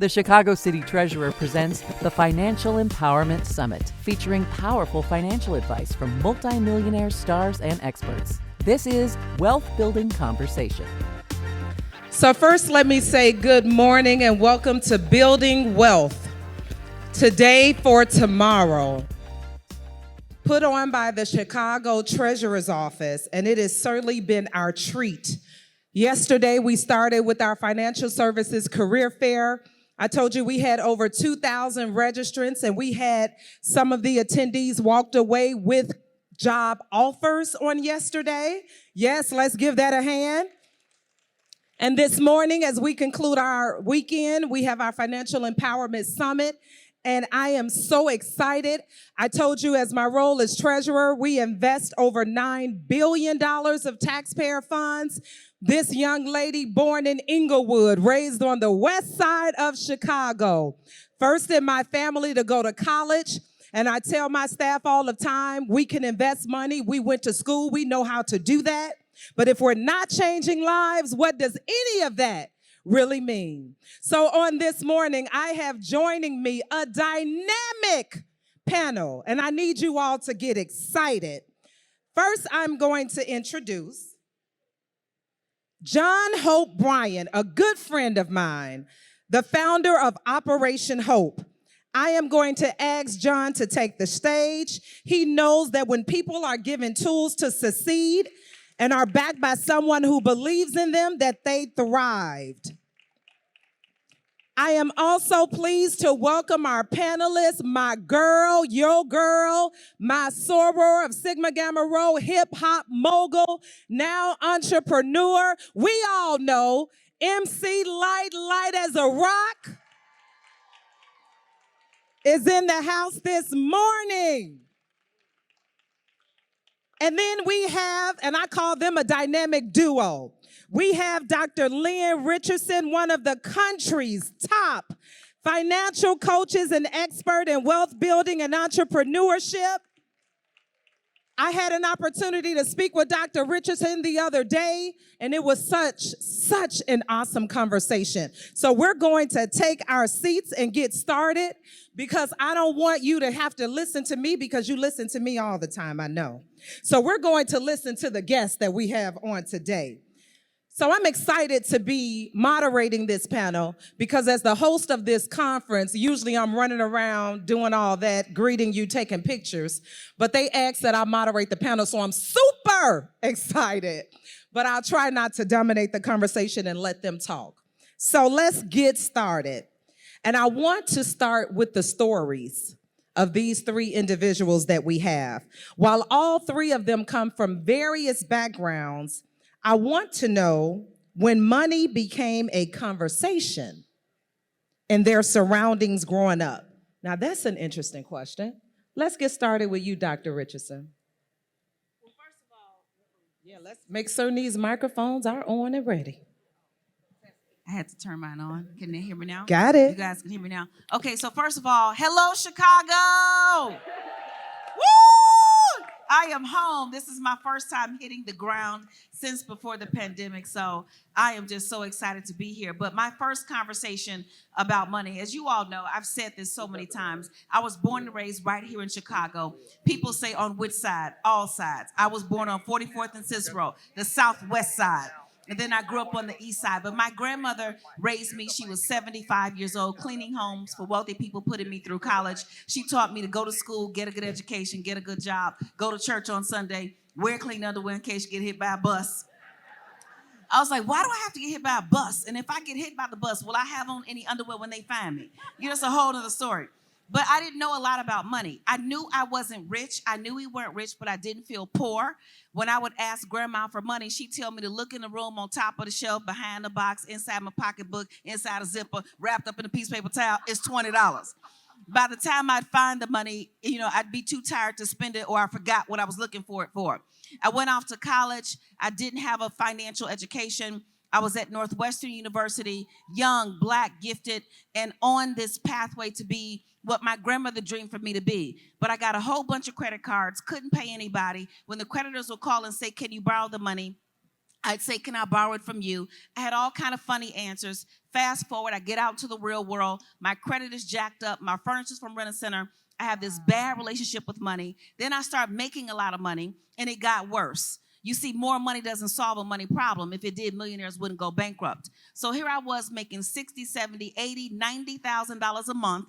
The Chicago City Treasurer presents the Financial Empowerment Summit, featuring powerful financial advice from multimillionaire stars and experts. This is Wealth Building Conversation. So first, let me say good morning and welcome to Building Wealth. Today for tomorrow. Put on by the Chicago Treasurer's Office, and it has certainly been our treat. Yesterday, we started with our Financial Services Career Fair. I told you we had over 2,000 registrants, and we had some of the attendees walked away with job offers on yesterday. Yes, let's give that a hand. And this morning, as we conclude our weekend, we have our Financial Empowerment Summit, and I am so excited. I told you as my role as treasurer, we invest over $9 billion of taxpayer funds. This young lady born in Inglewood, raised on the west side of Chicago. First in my family to go to college. And I tell my staff all the time, we can invest money. We went to school. We know how to do that. But if we're not changing lives, what does any of that really mean? So on this morning, I have joining me a dynamic panel. And I need you all to get excited. First, I'm going to introduce John Hope Bryan, a good friend of mine, the founder of Operation Hope. I am going to ask John to take the stage. He knows that when people are given tools to succeed and are backed by someone who believes in them, that they thrived. I am also pleased to welcome our panelists, my girl, your girl, my soror of Sigma Gamma Rho, hip-hop mogul, now entrepreneur. We all know MC Light as a Rock is in the house this morning. And then we have, and I call them a dynamic duo. We have Dr. Lynn Richardson, one of the country's top financial coaches and expert in wealth building and entrepreneurship. I had an opportunity to speak with Dr. Richardson the other day, and it was such an awesome conversation. So we're going to take our seats and get started, because I don't want you to have to listen to me, because you listen to me all the time, I know. So we're going to listen to the guests that we have on today. So I'm excited to be moderating this panel, because as the host of this conference, usually I'm running around doing all that, greeting you, taking pictures, but they asked that I moderate the panel, so I'm super excited, but I'll try not to dominate the conversation and let them talk. So let's get started. And I want to start with the stories of these three individuals that we have. While all three of them come from various backgrounds, I want to know when money became a conversation in their surroundings growing up. Now, that's an interesting question. Let's get started with you, Dr. Richardson. Well, first of all, let's make certain these microphones are on and ready. I had to turn mine on. Can they hear me now? Got it. You guys can hear me now? Okay, so first of all, hello, Chicago! Woo! I am home. This is my first time hitting the ground since before the pandemic, so I am just so excited to be here. But my first conversation about money, as you all know, I've said this so many times, I was born and raised right here in Chicago. People say on which side? All sides. I was born on 44th and Cicero, the southwest side. And then I grew up on the east side. But my grandmother raised me. She was 75 years old, cleaning homes for wealthy people, putting me through college. She taught me to go to school, get a good education, get a good job, go to church on Sunday, wear clean underwear in case you get hit by a bus. I was like, why do I have to get hit by a bus? And if I get hit by the bus, will I have on any underwear when they find me? That's a whole other story. But I didn't know a lot about money. I knew I wasn't rich. I knew we weren't rich, but I didn't feel poor. When I would ask grandma for money, she'd tell me to look in the room on top of the shelf, behind the box, inside my pocketbook, inside a zipper, wrapped up in a piece of paper towel. It's $20. By the time I'd find the money, I'd be too tired to spend it, or I forgot what I was looking for it for. I went off to college. I didn't have a financial education. I was at Northwestern University, young, Black, gifted, and on this pathway to be what my grandmother dreamed for me to be. But I got a whole bunch of credit cards, couldn't pay anybody. When the creditors would call and say, can you borrow the money? I'd say, can I borrow it from you? I had all kind of funny answers. Fast forward, I get out to the real world. My credit is jacked up. My furniture's from Rent-A-Center. I have this bad relationship with money. Then I start making a lot of money, and it got worse. You see, more money doesn't solve a money problem. If it did, millionaires wouldn't go bankrupt. So here I was making $60, $70, $80, $90,000 a month,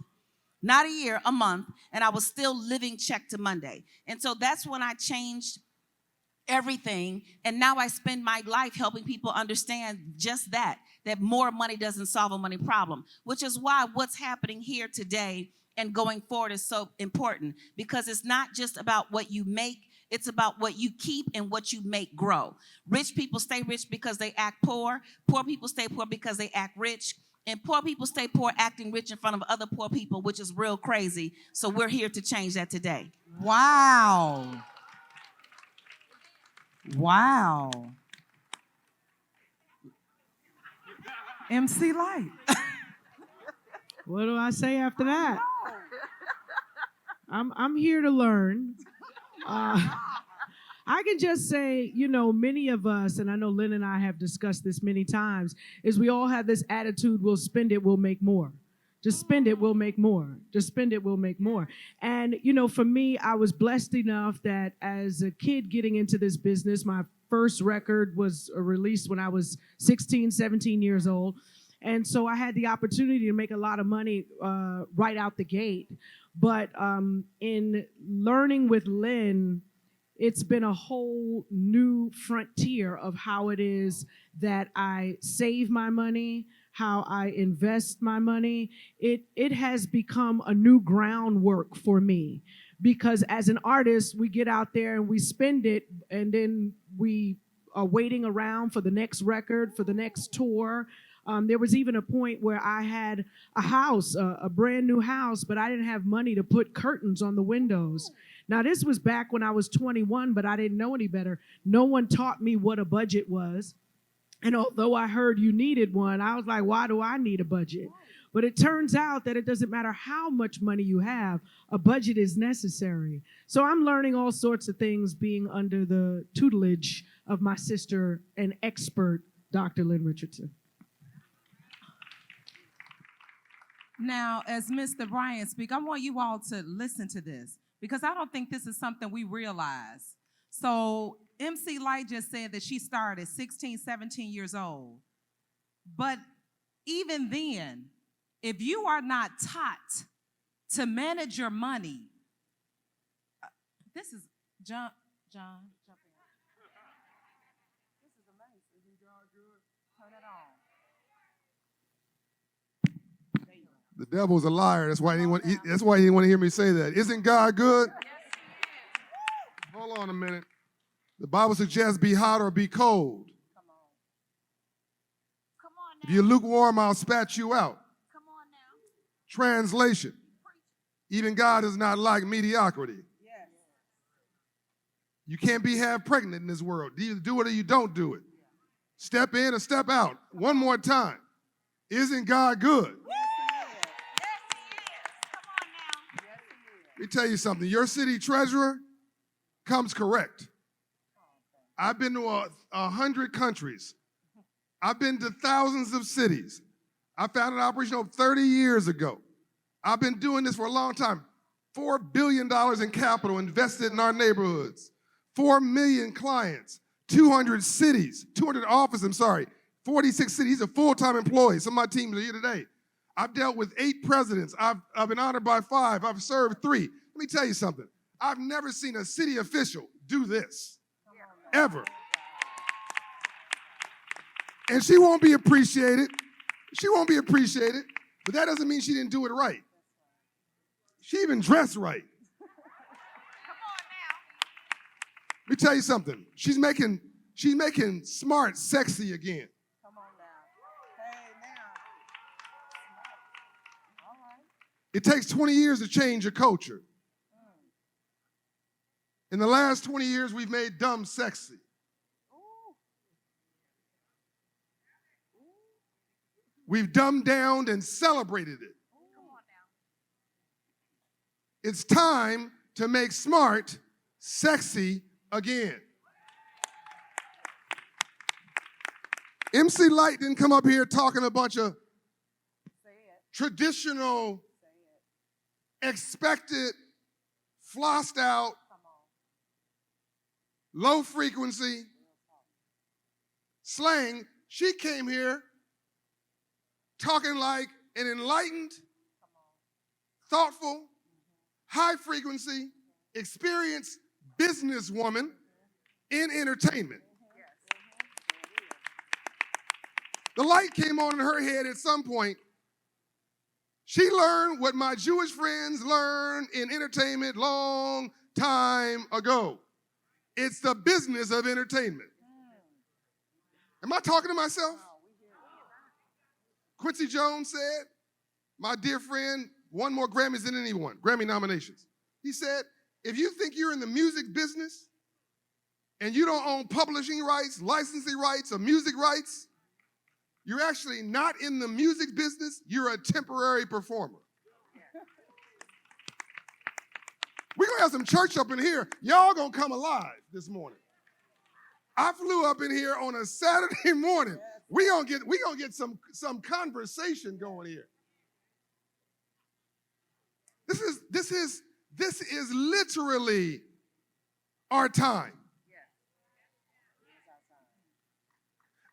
not a year, a month, and I was still living check to Monday. And so that's when I changed everything, and now I spend my life helping people understand just that more money doesn't solve a money problem, which is why what's happening here today and going forward is so important, because it's not just about what you make, it's about what you keep and what you make grow. Rich people stay rich because they act poor. Poor people stay poor because they act rich. And poor people stay poor acting rich in front of other poor people, which is real crazy. So we're here to change that today. Wow. Wow. MC Light. What do I say after that? I'm here to learn. I can just say, many of us, and I know Lynn and I have discussed this many times, is we all have this attitude, we'll spend it, we'll make more. Just spend it, we'll make more. Just spend it, we'll make more. And, for me, I was blessed enough that as a kid getting into this business, my first record was released when I was 16, 17 years old. And so I had the opportunity to make a lot of money right out the gate. But in learning with Lynn, it's been a whole new frontier of how it is that I save my money, how I invest my money. It has become a new groundwork for me, because as an artist, we get out there and we spend it, and then we are waiting around for the next record, for the next tour. There was even a point where I had a house, a brand new house, but I didn't have money to put curtains on the windows. Now, this was back when I was 21, but I didn't know any better. No one taught me what a budget was. And although I heard you needed one, I was like, why do I need a budget? But it turns out that it doesn't matter how much money you have, a budget is necessary. So I'm learning all sorts of things being under the tutelage of my sister and expert, Dr. Lynn Richardson. Now, as Mr. Bryan speaks, I want you all to listen to this, because I don't think this is something we realize. So MC Light just said that she started 16, 17 years old. But even then, if you are not taught to manage your money, this is John, jump in. This is amazing. Isn't God good? Turn it on. The devil's a liar. That's why he didn't want to hear me say that. Isn't God good? Hold on a minute. The Bible suggests be hot or be cold. Come on now. If you're lukewarm, I'll spat you out. Come on now. Translation. Even God is not like mediocrity. You can't be half pregnant in this world. You either do it or you don't do it. Step in or step out. One more time. Isn't God good? Let me tell you something. Your city treasurer comes correct. I've been to 100 countries. I've been to thousands of cities. I founded an operation over 30 years ago. I've been doing this for a long time. $4 billion in capital invested in our neighborhoods. 4 million clients, 200 cities, 200 offices, 46 cities. These are full-time employees. Some of my teams are here today. I've dealt with 8 presidents. I've been honored by 5. I've served 3. Let me tell you something. I've never seen a city official do this, ever. And she won't be appreciated. She won't be appreciated, but that doesn't mean she didn't do it right. She even dressed right. Let me tell you something. She's making smart sexy again. It takes 20 years to change a culture. In the last 20 years, we've made dumb sexy. We've dumbed down and celebrated it. It's time to make smart sexy again. MC Light didn't come up here talking a bunch of traditional, expected, flossed out, low frequency slang. She came here talking like an enlightened, thoughtful, high frequency, experienced businesswoman in entertainment. The light came on in her head at some point. She learned what my Jewish friends learned in entertainment long time ago. It's the business of entertainment. Am I talking to myself? Quincy Jones said, my dear friend, won more Grammys than anyone, Grammy nominations. He said, if you think you're in the music business and you don't own publishing rights, licensing rights, or music rights, you're actually not in the music business, you're a temporary performer. We're gonna have some church up in here. Y'all gonna come alive this morning. I flew up in here on a Saturday morning. We gonna get some conversation going here. This is literally our time.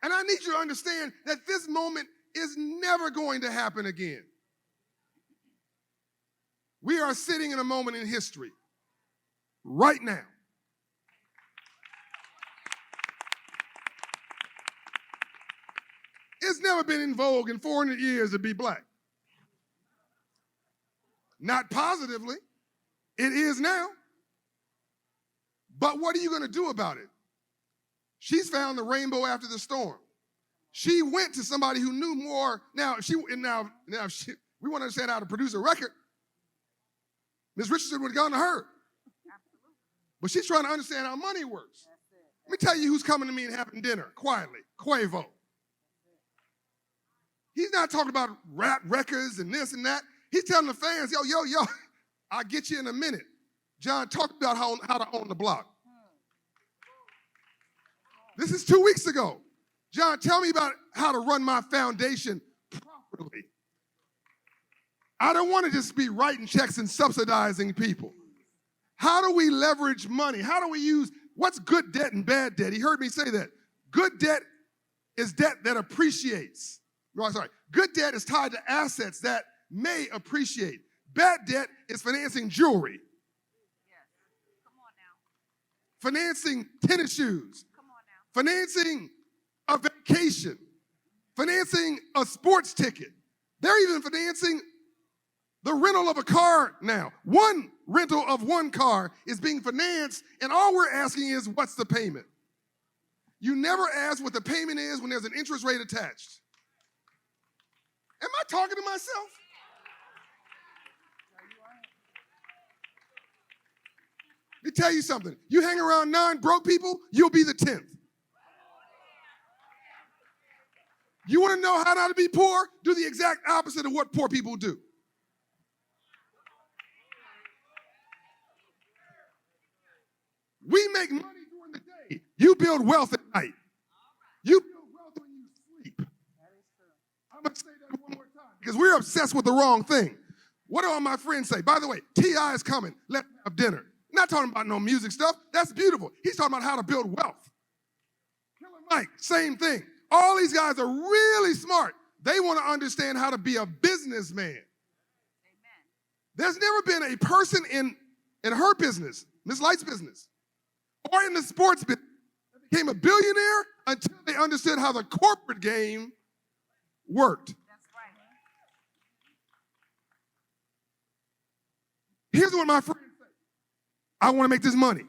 And I need you to understand that this moment is never going to happen again. We are sitting in a moment in history right now. It's never been in vogue in 400 years to be black. Not positively. It is now. But what are you going to do about it? She's found the rainbow after the storm. She went to somebody who knew more. We want to understand how to produce a record. Ms. Richardson would have gone to her. But she's trying to understand how money works. Let me tell you who's coming to me and having dinner quietly. Quavo. He's not talking about rap records and this and that. He's telling the fans, yo, I'll get you in a minute. John talked about how to own the block. This is 2 weeks ago. John, tell me about how to run my foundation properly. I don't want to just be writing checks and subsidizing people. How do we leverage money? How do we use, what's good debt and bad debt? He heard me say that. Good debt is debt that appreciates. Good debt is tied to assets that may appreciate. Bad debt is financing jewelry. Financing tennis shoes. Financing a vacation, financing a sports ticket. They're even financing the rental of a car now. One rental of one car is being financed, and all we're asking is, what's the payment? You never ask what the payment is when there's an interest rate attached. Am I talking to myself? Let me tell you something. You hang around 9 broke people, you'll be the 10th. You want to know how not to be poor? Do the exact opposite of what poor people do. We make money during the day. You build wealth at night. You build wealth when you sleep. I'm going to say that one more time because we're obsessed with the wrong thing. What do all my friends say? By the way, T.I. is coming. Let's have dinner. Not talking about no music stuff. That's beautiful. He's talking about how to build wealth. Killer Mike, same thing. All these guys are really smart. They want to understand how to be a businessman. Amen. There's never been a person in her business, Ms. Light's business, or in the sports business that became a billionaire until they understood how the corporate game worked. That's right. Here's what my friends say. I want to make this money.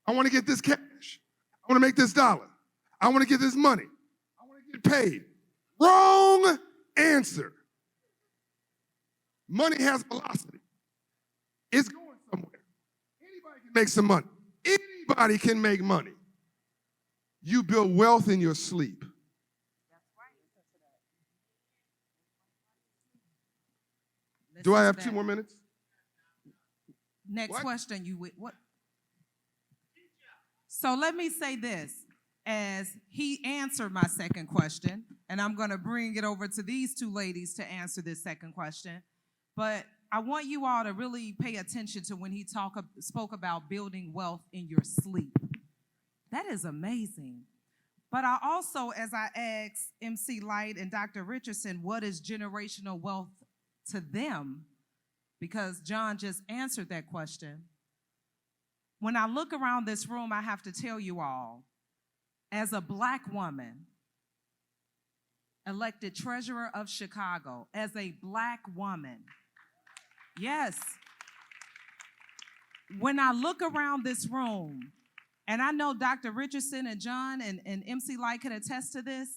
I want to get this cash. I want to make this dollar. I want to get this money. I want to get paid. Wrong answer. Money has velocity. It's going somewhere. Anybody can make some money. Anybody can make money. You build wealth in your sleep. That's right. Do I have 2 more minutes? Next What? question, what? So let me say this. as he answered my second question, and I'm going to bring it over to these two ladies to answer this second question. But I want you all to really pay attention to when he spoke about building wealth in your sleep. That is amazing. But I also, as I asked MC Light and Dr. Richardson, what is generational wealth to them? Because John just answered that question. When I look around this room, I have to tell you all, as a Black woman, elected treasurer of Chicago, as a Black woman, yes, when I look around this room, and I know Dr. Richardson and John and MC Light can attest to this,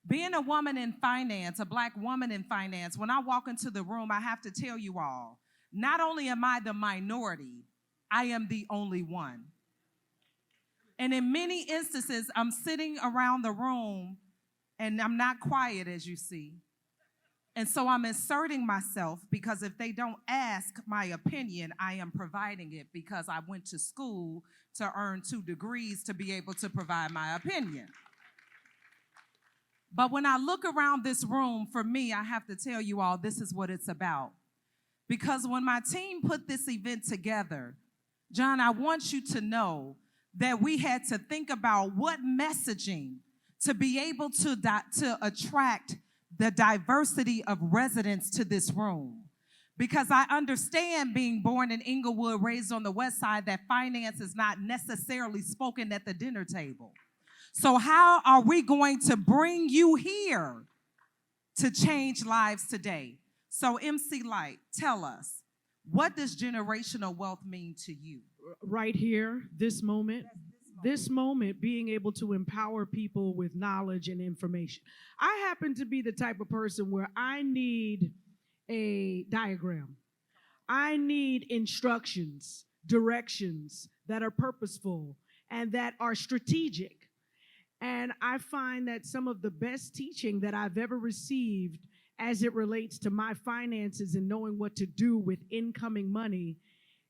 being a woman in finance, a Black woman in finance, when I walk into the room, I have to tell you all, not only am I the minority, I am the only one. And in many instances, I'm sitting around the room and I'm not quiet, as you see. And so I'm inserting myself because if they don't ask my opinion, I am providing it because I went to school to earn 2 degrees to be able to provide my opinion. But when I look around this room, for me, I have to tell you all, this is what it's about. Because when my team put this event together, John, I want you to know that we had to think about what messaging to be able to attract the diversity of residents to this room. Because I understand, being born in Inglewood, raised on the West Side, that finance is not necessarily spoken at the dinner table. So how are we going to bring you here to change lives today? So MC Light, tell us, what does generational wealth mean to you? Right here, this moment, being able to empower people with knowledge and information. I happen to be the type of person where I need a diagram. I need instructions, directions that are purposeful and that are strategic. And I find that some of the best teaching that I've ever received as it relates to my finances and knowing what to do with incoming money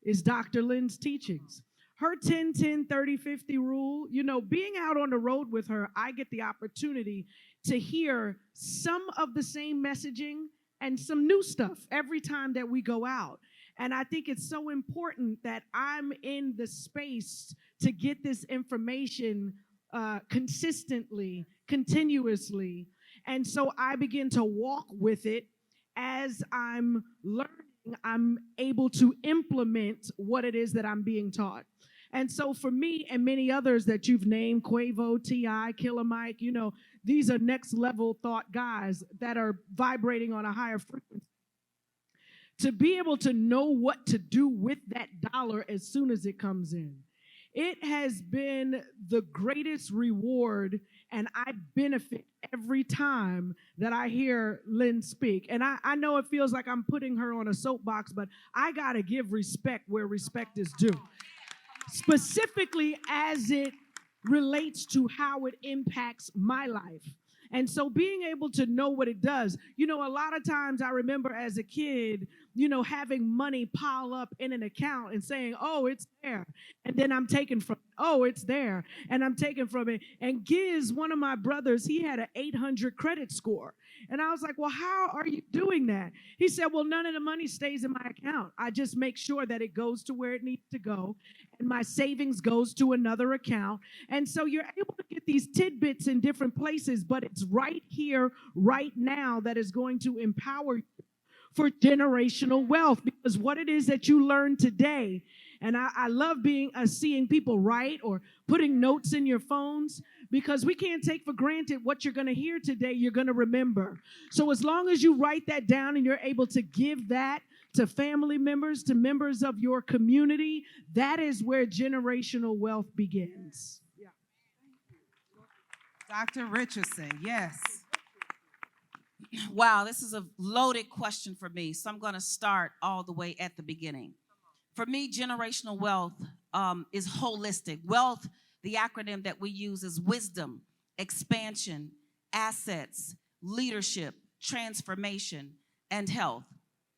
is Dr. Lynn's teachings. Her 10-10-30-50 rule, you know, being out on the road with her, I get the opportunity to hear some of the same messaging and some new stuff every time that we go out. And I think it's so important that I'm in the space to get this information consistently, continuously. And so I begin to walk with it as I'm learning. I'm able to implement what it is that I'm being taught. And so for me and many others that you've named, Quavo, T.I., Killer Mike, you know, these are next level thought guys that are vibrating on a higher frequency. To be able to know what to do with that dollar as soon as it comes in. It has been the greatest reward, and I benefit every time that I hear Lynn speak. And I know it feels like I'm putting her on a soapbox, but I got to give respect where respect is due, specifically as it relates to how it impacts my life. And so being able to know what it does, you know, a lot of times I remember as a kid, you know, having money pile up in an account and saying, oh, it's there. And then I'm taken from it. Oh, it's there. And I'm taken from it. And Giz, one of my brothers, he had an 800 credit score. And I was like, well, how are you doing that? He said, well, none of the money stays in my account. I just make sure that it goes to where it needs to go. And my savings goes to another account. And so you're able to get these tidbits in different places, but it's right here, right now that is going to empower you for generational wealth, because what it is that you learn today, and I love seeing people write or putting notes in your phones, because we can't take for granted what you're going to hear today, you're going to remember. So as long as you write that down and you're able to give that to family members, to members of your community, that is where generational wealth begins. Yeah. Dr. Richardson, yes. Wow, this is a loaded question for me, so I'm going to start all the way at the beginning. For me, generational wealth is holistic. Wealth, the acronym that we use, is wisdom, expansion, assets, leadership, transformation, and health.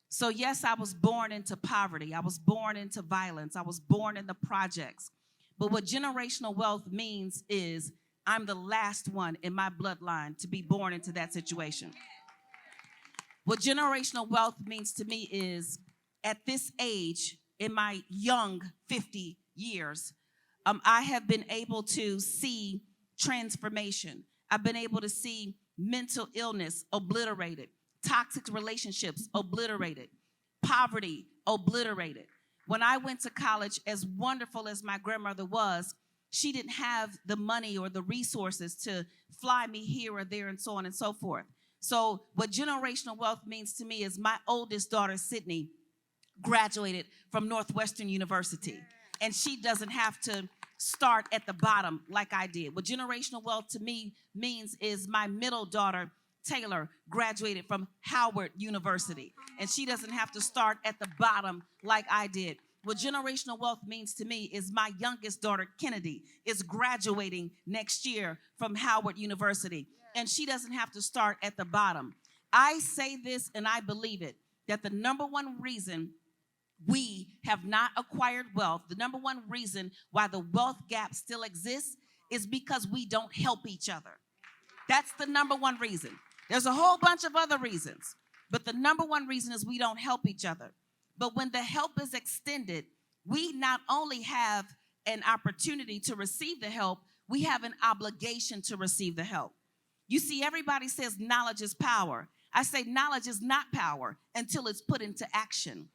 So yes, I was born into poverty. I was born into violence. I was born in the projects. But what generational wealth means is I'm the last one in my bloodline to be born into that situation. What generational wealth means to me is at this age, in my young 50 years, I have been able to see transformation. I've been able to see mental illness obliterated, toxic relationships obliterated, poverty obliterated. When I went to college, as wonderful as my grandmother was, she didn't have the money or the resources to fly me here or there and so on and so forth. So what generational wealth means to me is my oldest daughter, Sydney, graduated from Northwestern University, and she doesn't have to start at the bottom like I did. What generational wealth to me means is my middle daughter, Taylor, graduated from Howard University, and she doesn't have to start at the bottom like I did. What generational wealth means to me is my youngest daughter, Kennedy, is graduating next year from Howard University, and she doesn't have to start at the bottom. I say this and I believe it, that the number one reason we have not acquired wealth, the number one reason why the wealth gap still exists is because we don't help each other. That's the number one reason. There's a whole bunch of other reasons, but the number one reason is we don't help each other. But when the help is extended, we not only have an opportunity to receive the help, we have an obligation to receive the help. You see, everybody says knowledge is power. I say knowledge is not power until it's put into action.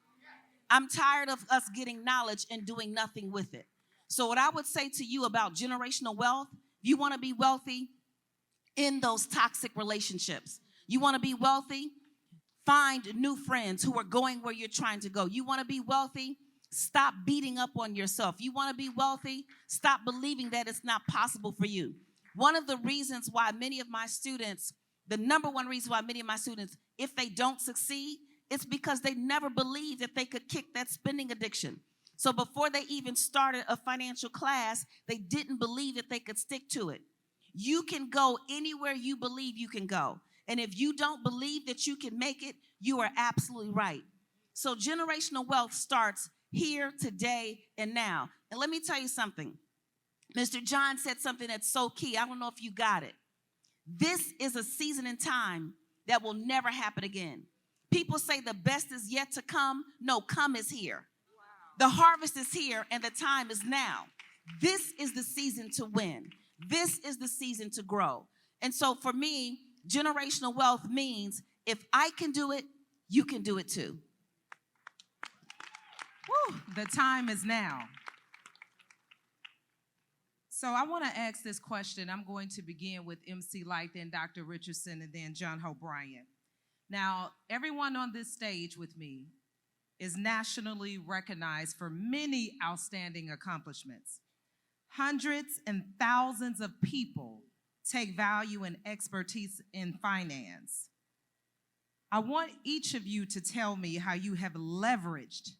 I'm tired of us getting knowledge and doing nothing with it. So what I would say to you about generational wealth, if you want to be wealthy, in those toxic relationships. You want to be wealthy? Find new friends who are going where you're trying to go. You want to be wealthy? Stop beating up on yourself. You want to be wealthy? Stop believing that it's not possible for you. One of the reasons why many of my students, the number one reason why many of my students, if they don't succeed, it's because they never believed that they could kick that spending addiction. So before they even started a financial class, they didn't believe that they could stick to it. You can go anywhere you believe you can go. And if you don't believe that you can make it, you are absolutely right. So generational wealth starts here, today, and now. And let me tell you something. Mr. John said something that's so key. I don't know if you got it. This is a season in time that will never happen again. People say the best is yet to come. No, come is here. Wow. The harvest is here and the time is now. This is the season to win. This is the season to grow. And so for me, generational wealth means if I can do it, you can do it too. Woo, the time is now. So I want to ask this question. I'm going to begin with MC Light, then Dr. Richardson, and then John Hope Bryant. Now, everyone on this stage with me is nationally recognized for many outstanding accomplishments. Hundreds and thousands of people take value and expertise in finance. I want each of you to tell me how you have leveraged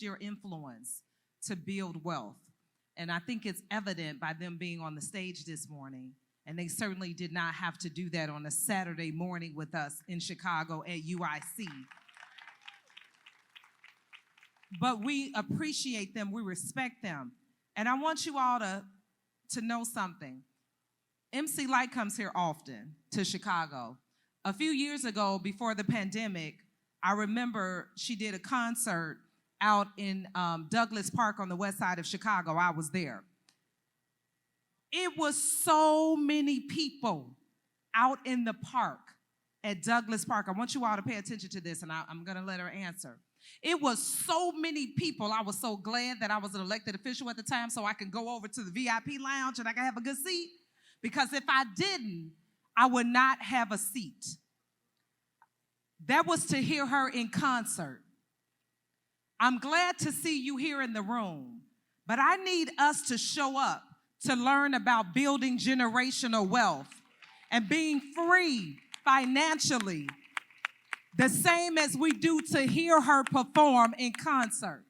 your influence to build wealth. And I think it's evident by them being on the stage this morning. And they certainly did not have to do that on a Saturday morning with us in Chicago at UIC. But we appreciate them, we respect them. And I want you all to know something. MC Light comes here often to Chicago. A few years ago, before the pandemic, I remember she did a concert out in Douglas Park on the west side of Chicago. I was there. It was so many people out in the park at Douglas Park. I want you all to pay attention to this, and I'm going to let her answer. It was so many people. I was so glad that I was an elected official at the time so I could go over to the VIP lounge and I could have a good seat. Because if I didn't, I would not have a seat. That was to hear her in concert. I'm glad to see you here in the room, but I need us to show up to learn about building generational wealth and being free financially, the same as we do to hear her perform in concert.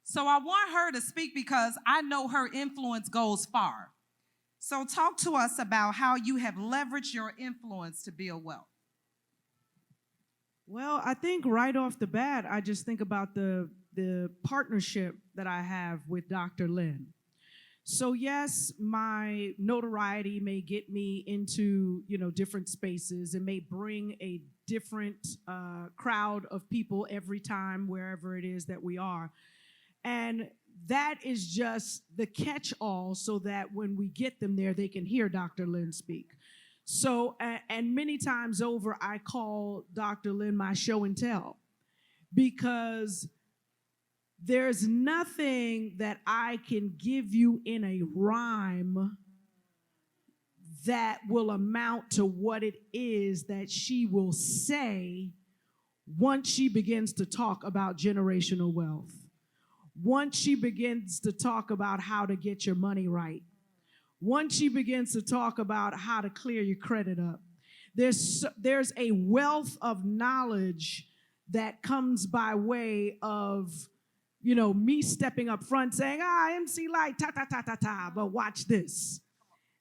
So I want her to speak because I know her influence goes far. So talk to us about how you have leveraged your influence to build wealth. Well, I think right off the bat, I just think about the partnership that I have with Dr. Lynn. So yes, my notoriety may get me into, different spaces. It may bring a different crowd of people every time, wherever it is that we are. And that is just the catch-all so that when we get them there, they can hear Dr. Lynn speak. So, and many times over, I call Dr. Lynn my show and tell, because there's nothing that I can give you in a rhyme that will amount to what it is that she will say once she begins to talk about generational wealth. Once she begins to talk about how to get your money right. Once she begins to talk about how to clear your credit up. There's a wealth of knowledge that comes by way of me stepping up front saying, MC Light, ta, but watch this.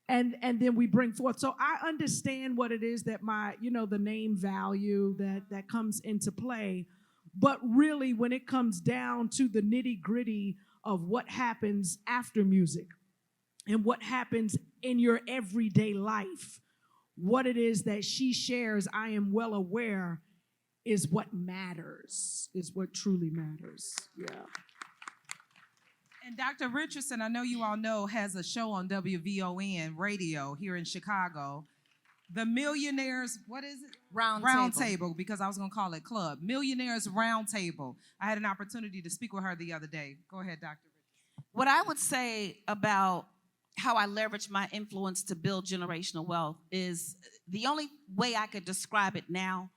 And then we bring forth. So I understand what it is that the name value that comes into play. But really, when it comes down to the nitty gritty of what happens after music and what happens in your everyday life, what it is that she shares, I am well aware, is what matters, is what truly matters. Yeah. And Dr. Richardson, I know you all know, has a show on WVON radio here in Chicago. The Millionaires, what is it? Round Table, because I was going to call it Club. Millionaires Round Table. I had an opportunity to speak with her the other day. Go ahead, Dr. Richardson. What I would say about how I leverage my influence to build generational wealth is the only way I could describe it now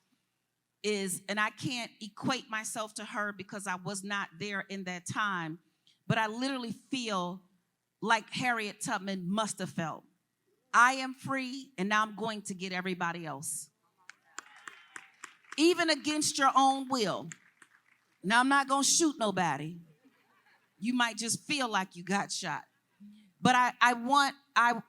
is, and I can't equate myself to her because I was not there in that time, but I literally feel like Harriet Tubman must have felt. I am free, and now I'm going to get everybody else. Even against your own will. Now, I'm not going to shoot nobody. You might just feel like you got shot. But I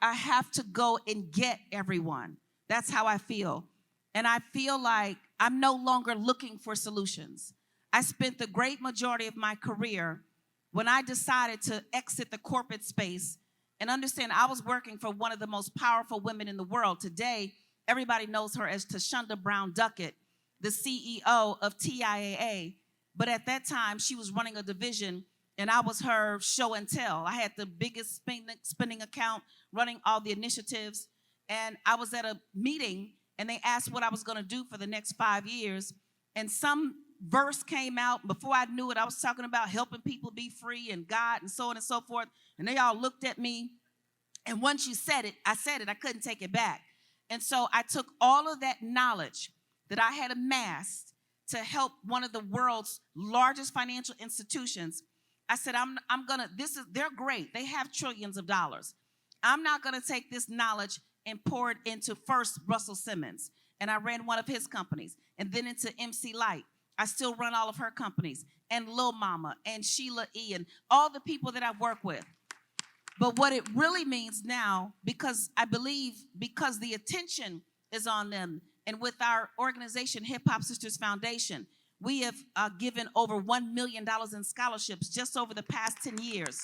have to go and get everyone. That's how I feel. And I feel like I'm no longer looking for solutions. I spent the great majority of my career when I decided to exit the corporate space and understand I was working for one of the most powerful women in the world. Today, everybody knows her as Tashonda Brown Duckett, the CEO of TIAA. But at that time, she was running a division, and I was her show and tell. I had the biggest spending account, running all the initiatives. And I was at a meeting, and they asked what I was going to do for the next 5 years. And some verse came out. Before I knew it, I was talking about helping people be free and God and so on and so forth. And they all looked at me. And once you said it, I said it. I couldn't take it back. And so I took all of that knowledge that I had amassed to help one of the world's largest financial institutions. I said, they're great. They have trillions of dollars. I'm not going to take this knowledge and pour it into first Russell Simmons. And I ran one of his companies. And then into MC Light. I still run all of her companies. And Lil Mama and Sheila E. and all the people that I work with. But what it really means now, because I believe because the attention is on them, and with our organization, Hip Hop Sisters Foundation, we have given over $1 million in scholarships just over the past 10 years.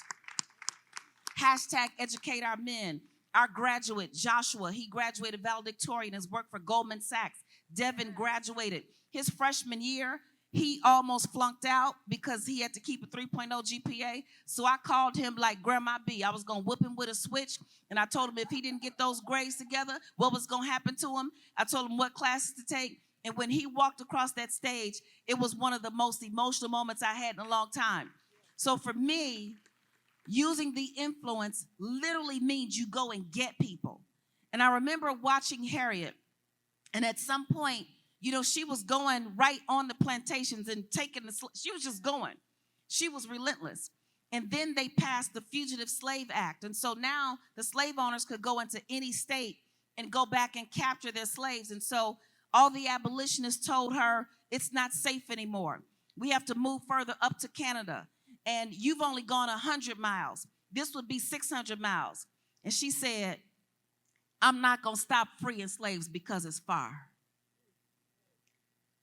Hashtag Educate Our Men. Our graduate, Joshua, he graduated valedictorian, has worked for Goldman Sachs. Devin graduated. His freshman year, he almost flunked out because he had to keep a 3.0 GPA. So I called him like Grandma B. I was going to whip him with a switch. And I told him if he didn't get those grades together, what was going to happen to him. I told him what classes to take. And when he walked across that stage, it was one of the most emotional moments I had in a long time. So for me, using the influence literally means you go and get people. And I remember watching Harriet. And at some point, she was going right on the plantations and taking she was just going. She was relentless. And then they passed the Fugitive Slave Act. And so now the slave owners could go into any state and go back and capture their slaves. And so all the abolitionists told her, it's not safe anymore. We have to move further up to Canada. And you've only gone 100 miles. This would be 600 miles. And she said, I'm not going to stop freeing slaves because it's far.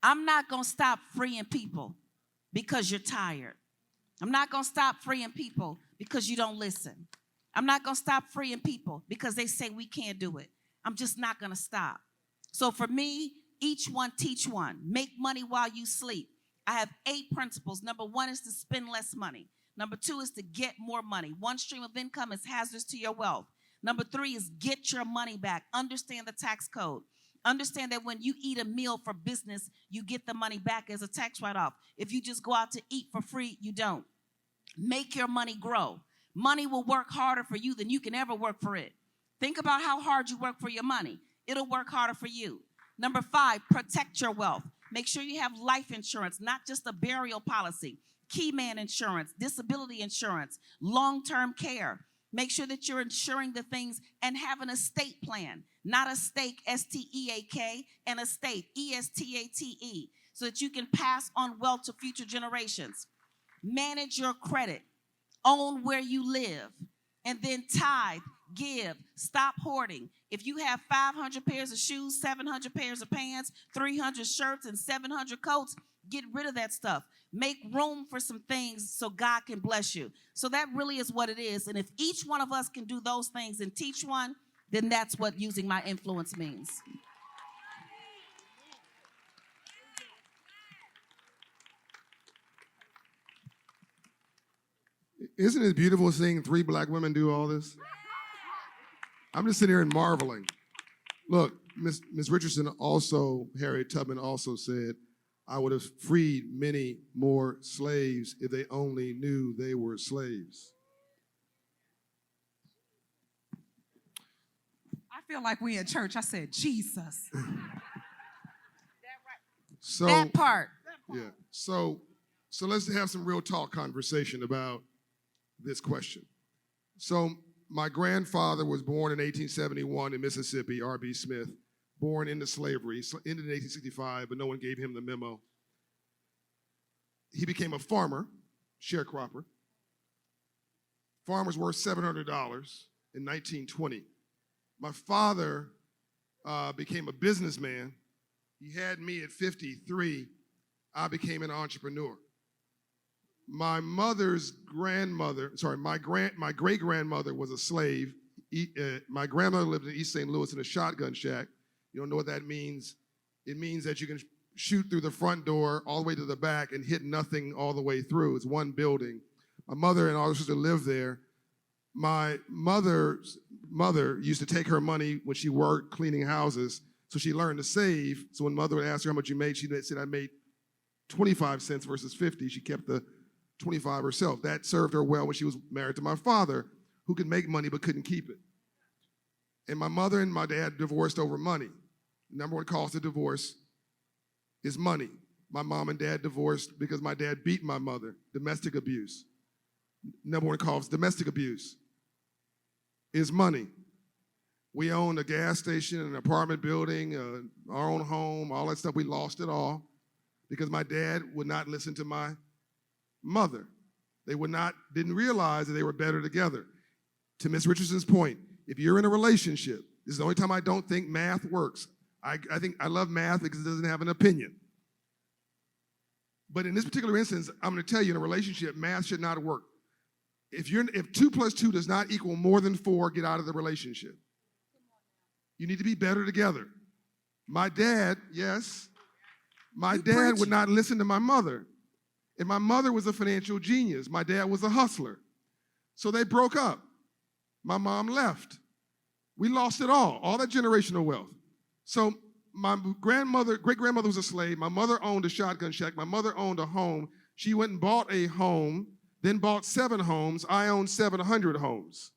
I'm not going to stop freeing people because you're tired. I'm not going to stop freeing people because you don't listen. I'm not going to stop freeing people because they say we can't do it. I'm just not going to stop. So for me, each one teach one. Make money while you sleep. I have 8 principles. Number 1 is to spend less money. Number 2 is to get more money. One stream of income is hazardous to your wealth. Number 3 is get your money back. Understand the tax code. Understand that when you eat a meal for business, you get the money back as a tax write-off. If you just go out to eat for free, you don't. Make your money grow. Money will work harder for you than you can ever work for it. Think about how hard you work for your money. It'll work harder for you. Number 5, protect your wealth. Make sure you have life insurance, not just a burial policy. Key man insurance, disability insurance, long-term care. Make sure that you're insuring the things and have an estate plan, not a stake, S-T-E-A-K, an estate, E-S-T-A-T-E, so that you can pass on wealth to future generations. Manage your credit, own where you live, and then tithe, give, stop hoarding. If you have 500 pairs of shoes, 700 pairs of pants, 300 shirts, and 700 coats, get rid of that stuff. Make room for some things so God can bless you. So that really is what it is. And if each one of us can do those things and teach one, then that's what using my influence means. Isn't it beautiful seeing 3 black women do all this? I'm just sitting here and marveling. Look, Ms. Richardson also, Harriet Tubman also said, I would have freed many more slaves if they only knew they were slaves. I feel like we in church. I said, Jesus. So, That part. yeah. So let's have some real talk conversation about this question. So my grandfather was born in 1871 in Mississippi, R.B. Smith, born into slavery, ended in 1865, but no one gave him the memo. He became a farmer, sharecropper. Farm was worth $700 in 1920. My father became a businessman. He had me at 53. I became an entrepreneur. My mother's grandmother, my great-grandmother was a slave. My grandmother lived in East St. Louis in a shotgun shack. You don't know what that means? It means that you can shoot through the front door all the way to the back and hit nothing all the way through. It's one building. My mother and all her sister lived there. My mother's mother used to take her money when she worked cleaning houses, so she learned to save. So when mother would ask her how much you made, she said, I made 25 cents versus 50. She kept the 25 herself. That served her well when she was married to my father, who could make money but couldn't keep it. And my mother and my dad divorced over money. The number one cause of divorce is money. My mom and dad divorced because my dad beat my mother, domestic abuse. Number one cause, domestic abuse, is money. We owned a gas station, an apartment building, our own home, all that stuff. We lost it all because my dad would not listen to my mother. They didn't realize that they were better together. To Ms. Richardson's point, if you're in a relationship, this is the only time I don't think math works. I think I love math because it doesn't have an opinion. But in this particular instance, I'm going to tell you, in a relationship, math should not work. If 2 plus 2 does not equal more than 4, get out of the relationship. You need to be better together. My dad, yes, my dad would not listen to my mother. And my mother was a financial genius. My dad was a hustler. So they broke up. My mom left. We lost it all that generational wealth. So my great-grandmother was a slave. My mother owned a shotgun shack. My mother owned a home. She went and bought a home, then bought 7 homes. I own 700 homes.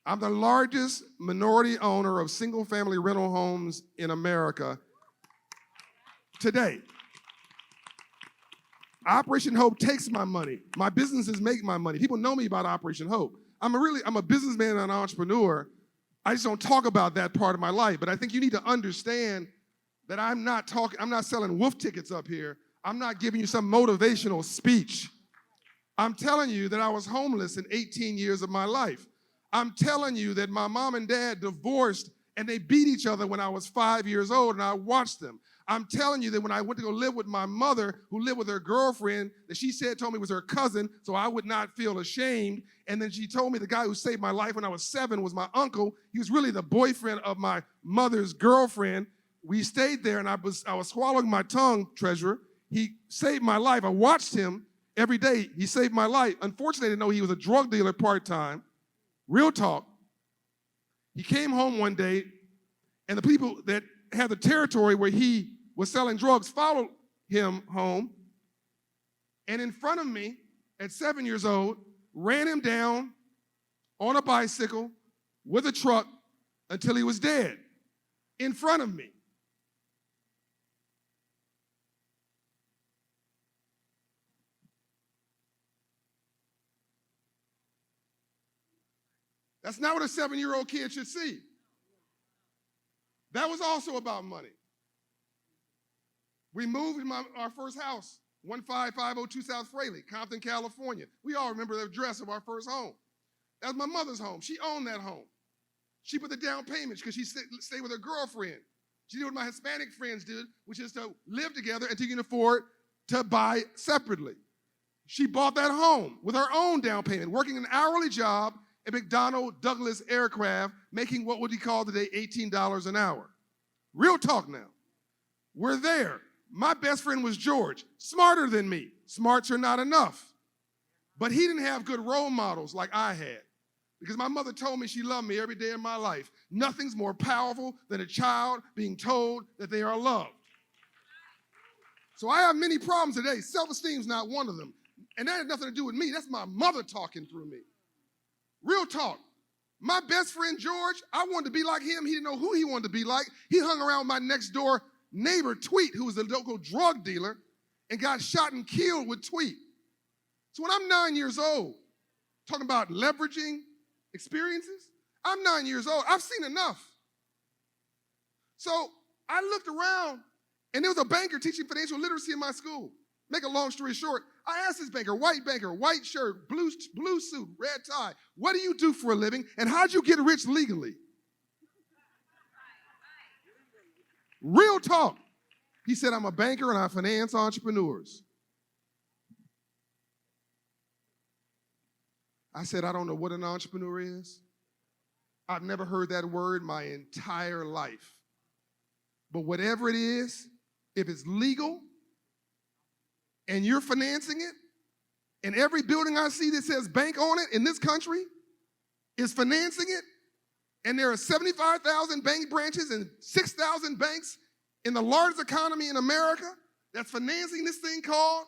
I'm the largest minority owner of single-family rental homes in America today. Operation Hope takes my money. My businesses make my money. People know me about Operation Hope. I'm a businessman and an entrepreneur. I just don't talk about that part of my life. But I think you need to understand that I'm not selling wolf tickets up here. I'm not giving you some motivational speech. I'm telling you that I was homeless in 18 years of my life. I'm telling you that my mom and dad divorced and they beat each other when I was 5 years old and I watched them. I'm telling you that when I went to go live with my mother, who lived with her girlfriend, that she told me was her cousin, so I would not feel ashamed. And then she told me the guy who saved my life when I was 7 was my uncle. He was really the boyfriend of my mother's girlfriend. We stayed there, and I was swallowing my tongue, Treasurer. He saved my life. I watched him every day. He saved my life. Unfortunately, I didn't know he was a drug dealer part-time. Real talk. He came home one day, and the people that had the territory where he was selling drugs followed him home, and in front of me, at 7 years old, ran him down on a bicycle with a truck until he was dead in front of me. That's not what a 7-year-old kid should see. That was also about money. We moved in our first house, 15502 South Fraley, Compton, California. We all remember the address of our first home. That was my mother's home. She owned that home. She put the down payments because she stayed with her girlfriend. She did what my Hispanic friends did, which is to live together until you can afford to buy separately. She bought that home with her own down payment, working an hourly job at McDonnell Douglas Aircraft, making what would be called today $18 an hour. Real talk now. We're there. My best friend was George, smarter than me. Smarts are not enough. But he didn't have good role models like I had, because my mother told me she loved me every day of my life. Nothing's more powerful than a child being told that they are loved. So I have many problems today. Self-esteem's not one of them. And that has nothing to do with me. That's my mother talking through me. Real talk. My best friend, George, I wanted to be like him. He didn't know who he wanted to be like. He hung around with my next door neighbor, Tweet, who was a local drug dealer and got shot and killed with Tweet. So when I'm 9 years old, talking about leveraging experiences, I'm 9 years old. I've seen enough. So I looked around, and there was a banker teaching financial literacy in my school. Make a long story short, I asked this banker, white shirt, blue suit, red tie, what do you do for a living, and how'd you get rich legally? Real talk. He said, I'm a banker and I finance entrepreneurs. I said, I don't know what an entrepreneur is. I've never heard that word my entire life. But whatever it is, if it's legal and you're financing it, and every building I see that says bank on it in this country is financing it, and there are 75,000 bank branches and 6,000 banks in the largest economy in America that's financing this thing called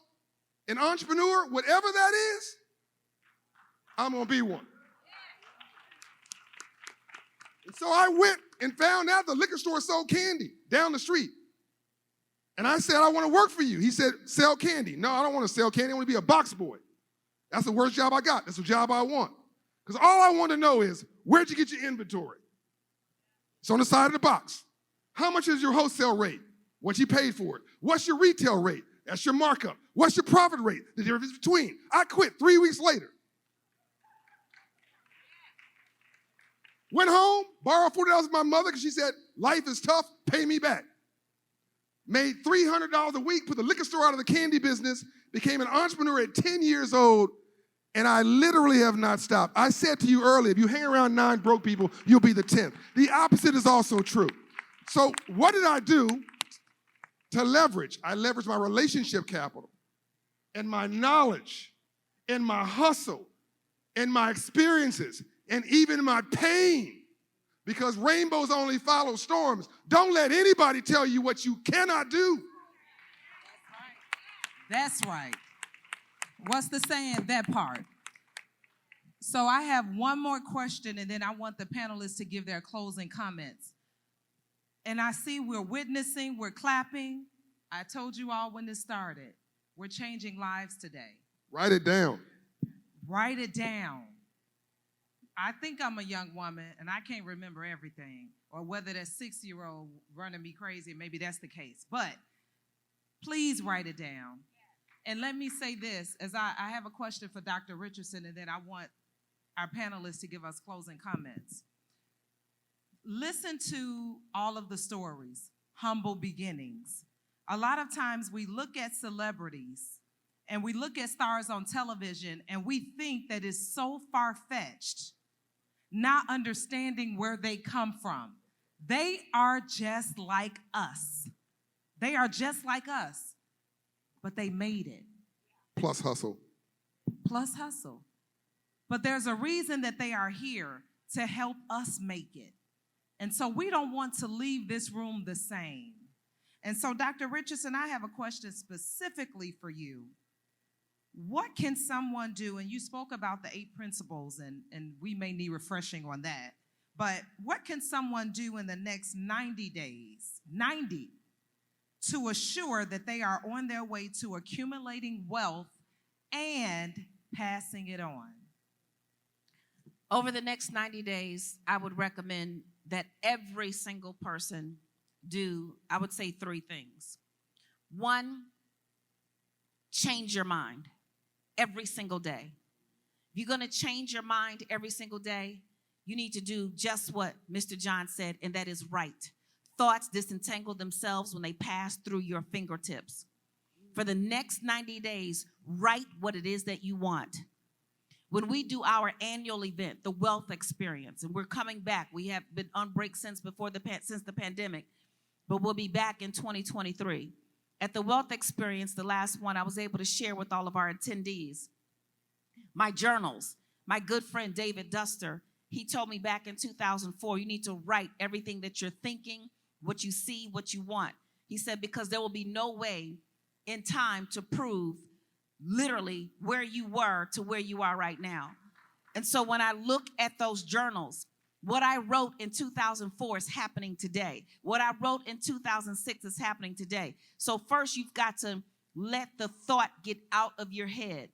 an entrepreneur, whatever that is, I'm gonna be one. And so I went and found out the liquor store sold candy down the street. And I said, I want to work for you. He said, sell candy. No, I don't want to sell candy. I want to be a box boy. That's the worst job I got. That's the job I want. Because all I want to know is, where'd you get your inventory? It's on the side of the box. How much is your wholesale rate? What you paid for it? What's your retail rate? That's your markup. What's your profit rate? The difference between. I quit 3 weeks later. Went home, borrowed $40 from my mother because she said, life is tough, pay me back. Made $300 a week, put the liquor store out of the candy business, became an entrepreneur at 10 years old, and I literally have not stopped. I said to you earlier, if you hang around 9 broke people, you'll be the 10th. The opposite is also true. So what did I do to leverage? I leveraged my relationship capital and my knowledge and my hustle and my experiences and even my pain. Because rainbows only follow storms. Don't let anybody tell you what you cannot do. That's right. What's the saying? That part. So I have one more question, and then I want the panelists to give their closing comments. And I see we're witnessing, we're clapping. I told you all when this started, we're changing lives today. Write it down. Write it down. I think I'm a young woman, and I can't remember everything, or whether that 6-year-old running me crazy, maybe that's the case. But please write it down. And let me say this, as I have a question for Dr. Richardson, and then I want our panelists to give us closing comments. Listen to all of the stories, humble beginnings, A lot of times we look at celebrities and we look at stars on television and we think that it's so far-fetched, not understanding where they come from. They are just like us. They are just like us, but they made it. Plus hustle. Plus hustle. But there's a reason that they are here, to help us make it. And so we don't want to leave this room the same. And so, Dr. Richardson, I have a question specifically for you. What can someone do? And you spoke about the 8 principles, and we may need refreshing on that. But what can someone do in the next 90 days, 90, to assure that they are on their way to accumulating wealth and passing it on? Over the next 90 days, I would recommend that every single person do, I would say, 3 things. 1, change your mind every single day. If you're going to change your mind every single day, you need to do just what Mr. John said, and that is write. Thoughts disentangle themselves when they pass through your fingertips. For the next 90 days, write what it is that you want. When we do our annual event, the Wealth Experience, and we're coming back, we have been on break since the pandemic, but we'll be back in 2023. At the Wealth Experience, the last one, I was able to share with all of our attendees my journals. My good friend David Duster, he told me back in 2004, you need to write everything that you're thinking, what you see, what you want. He said, because there will be no way in time to prove literally where you were to where you are right now. And so when I look at those journals, what I wrote in 2004 is happening today. What I wrote in 2006 is happening today. So first, you've got to let the thought get out of your head.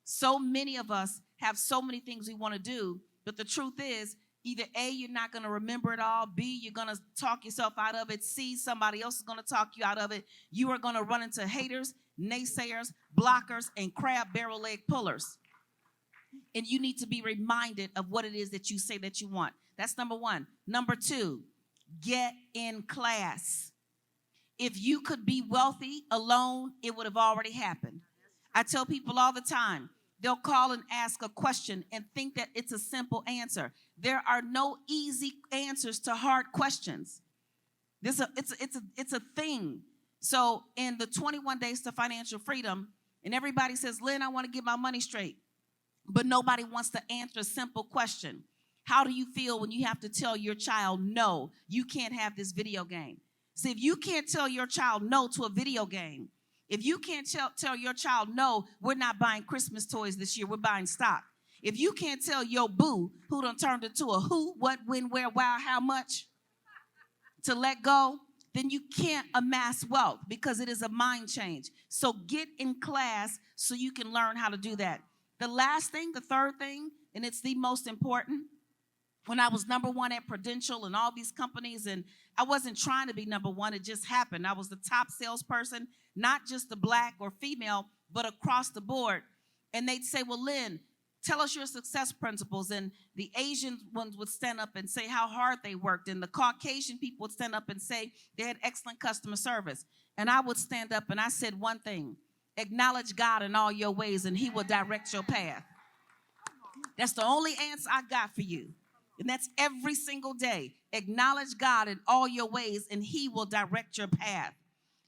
So many of us have so many things we want to do, but the truth is, either A, you're not going to remember it all, B, you're going to talk yourself out of it, C, somebody else is going to talk you out of it. You are going to run into haters, naysayers, blockers, and crab barrel leg pullers. And you need to be reminded of what it is that you say that you want. That's number 1. Number 2, get in class. If you could be wealthy alone, it would have already happened. I tell people all the time, they'll call and ask a question and think that it's a simple answer. There are no easy answers to hard questions. It's a thing. So in the 21 Days to Financial Freedom, and everybody says, Lynn, I want to get my money straight. But nobody wants to answer a simple question. How do you feel when you have to tell your child, no, you can't have this video game? See, if you can't tell your child no to a video game, if you can't tell your child, no, we're not buying Christmas toys this year, we're buying stock. If you can't tell your boo, who done turned into a who, what, when, where, why, how much, to let go, then you can't amass wealth, because it is a mind change. So get in class so you can learn how to do that. The last thing, the third thing, and it's the most important, when I was number 1 at Prudential and all these companies, and I wasn't trying to be number 1, it just happened. I was the top salesperson, not just the black or female, but across the board. And they'd say, well, Lynn, tell us your success principles. And the Asian ones would stand up and say how hard they worked. And the Caucasian people would stand up and say they had excellent customer service. And I would stand up and I said one thing: acknowledge God in all your ways and he will direct your path. That's the only answer I got for you. And that's every single day. Acknowledge God in all your ways and he will direct your path.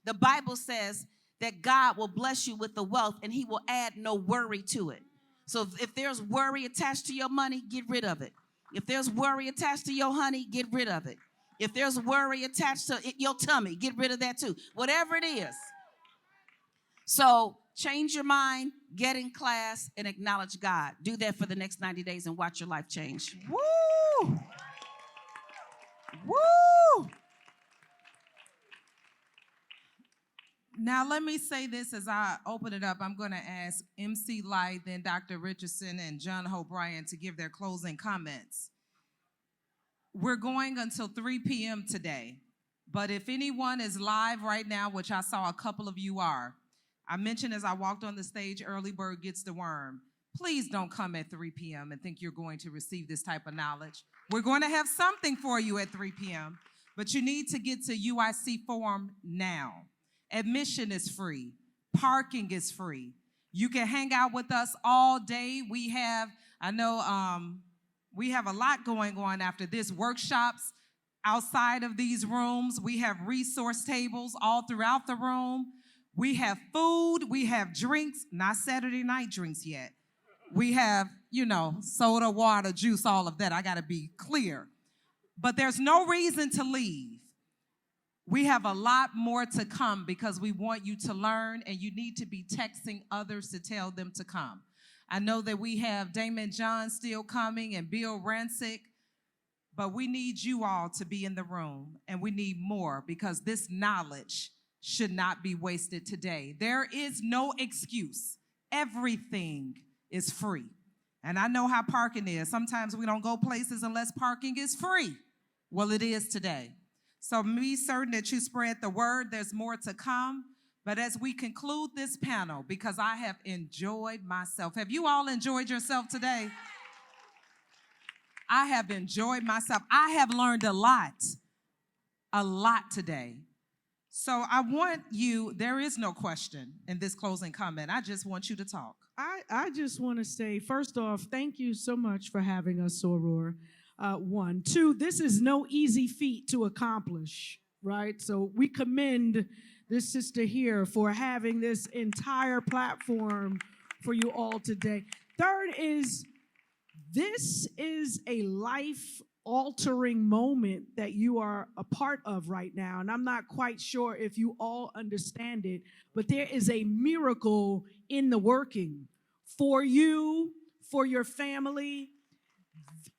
The Bible says that God will bless you with the wealth and he will add no worry to it. So if there's worry attached to your money, get rid of it. If there's worry attached to your honey, get rid of it. If there's worry attached to your tummy, get rid of that too. Whatever it is. So change your mind, get in class, and acknowledge God. Do that for the next 90 days and watch your life change. Woo! Woo! Now, let me say this as I open it up. I'm going to ask MC Light, then Dr. Richardson, and John O'Brien to give their closing comments. We're going until 3 p.m. today, but if anyone is live right now, which I saw a couple of you are, I mentioned as I walked on the stage, early bird gets the worm. Please don't come at 3 p.m. and think you're going to receive this type of knowledge. We're going to have something for you at 3 p.m., but you need to get to UIC Forum now. Admission is free. Parking is free. You can hang out with us all day. We have a lot going on after this. Workshops outside of these rooms. We have resource tables all throughout the room. We have food. We have drinks. Not Saturday night drinks yet. We have, soda, water, juice, all of that. I got to be clear. But there's no reason to leave. We have a lot more to come because we want you to learn, and you need to be texting others to tell them to come. I know that we have Damon John still coming and Bill Rancic, but we need you all to be in the room, and we need more because this knowledge should not be wasted today. There is no excuse. Everything is free. And I know how parking is. Sometimes we don't go places unless parking is free. Well, it is today. So be certain that you spread the word. There's more to come. But as we conclude this panel, because I have enjoyed myself. Have you all enjoyed yourself today? I have enjoyed myself. I have learned a lot today. So I want you, there is no question in this closing comment. I just want you to talk. I just want to say, first off, thank you so much for having us, Soror. One. Two, this is no easy feat to accomplish, right? So we commend this sister here for having this entire platform for you all today. Third is, this is a life-altering moment that you are a part of right now, and I'm not quite sure if you all understand it, but there is a miracle in the working for you, for your family,